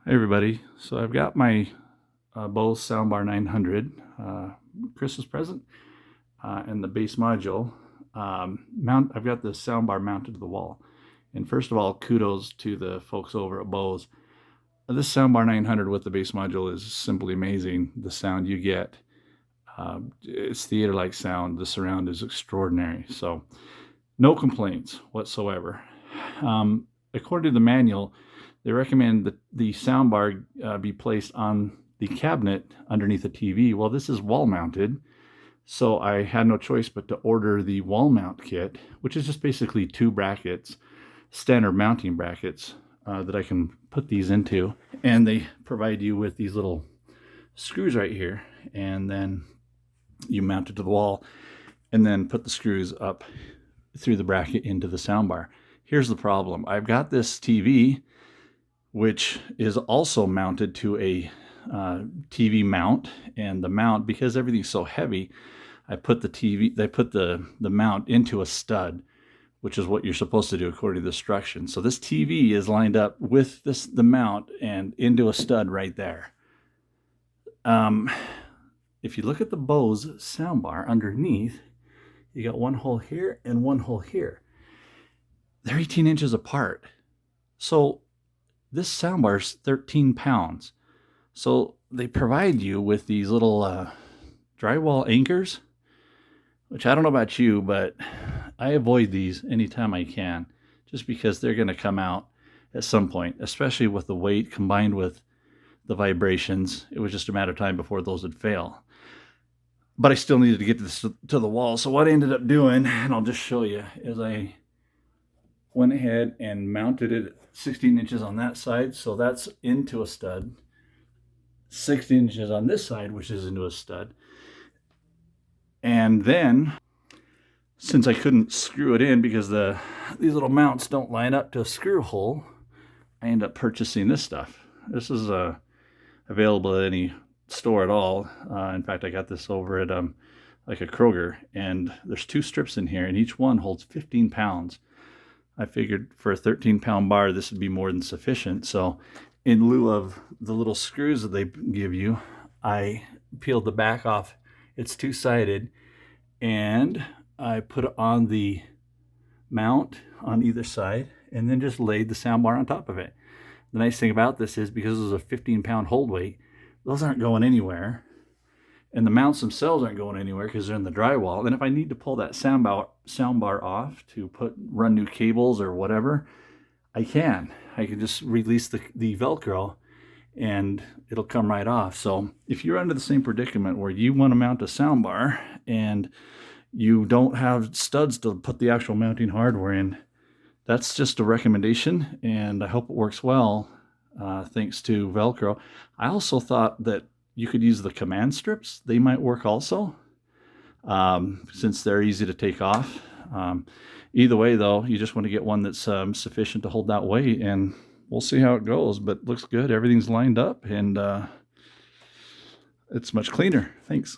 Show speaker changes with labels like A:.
A: Hey everybody, so I've got my Bose Soundbar 900 Christmas present and the bass module I've got the soundbar mounted to the wall. And first of all, kudos to the folks over at Bose. This Soundbar 900 with the bass module is simply amazing. The sound you get, it's theater-like sound. The surround is extraordinary. So no complaints whatsoever. According to the manual, they recommend that the soundbar be placed on the cabinet underneath the TV. Well, this is wall mounted, so I had no choice but to order the wall mount kit, which is just basically two brackets, standard mounting brackets that I can put these into. And they provide you with these little screws right here, and then you mount it to the wall and then put the screws up through the bracket into the soundbar. Here's the problem. I've got this TV which is also mounted to a TV mount, and the mount, because everything's so heavy, I put the mount into a stud, which is what you're supposed to do according to the instructions. So this TV is lined up with the mount and into a stud right there. If you look at the Bose soundbar underneath, you got one hole here and one hole here. They're 18 inches apart. So this soundbar is 13 pounds. So they provide you with these little drywall anchors, which I don't know about you, but I avoid these anytime I can, just because they're going to come out at some point, especially with the weight combined with the vibrations. It was just a matter of time before those would fail. But I still needed to get this to the wall. So what I ended up doing, and I'll just show you, is I went ahead and mounted it 16 inches on that side, so that's into a stud. 16 inches on this side, which is into a stud. And then, since I couldn't screw it in because these little mounts don't line up to a screw hole, I ended up purchasing this stuff. This is available at any store at all. In fact, I got this over at like a Kroger, and there's two strips in here, and each one holds 15 pounds. I figured for a 13-pound bar, this would be more than sufficient. So in lieu of the little screws that they give you, I peeled the back off. It's two-sided, and I put it on the mount on either side and then just laid the soundbar on top of it. The nice thing about this is, because it's a 15-pound hold weight, those aren't going anywhere. And the mounts themselves aren't going anywhere because they're in the drywall. And if I need to pull that soundbar off to run new cables or whatever, I can. I can just release the Velcro and it'll come right off. So if you're under the same predicament where you want to mount a soundbar and you don't have studs to put the actual mounting hardware in, that's just a recommendation, and I hope it works well thanks to Velcro. I also thought that you could use the command strips. They might work also, since they're easy to take off. Either way, though, you just want to get one that's sufficient to hold that weight, and we'll see how it goes. But it looks good. Everything's lined up, and it's much cleaner. Thanks.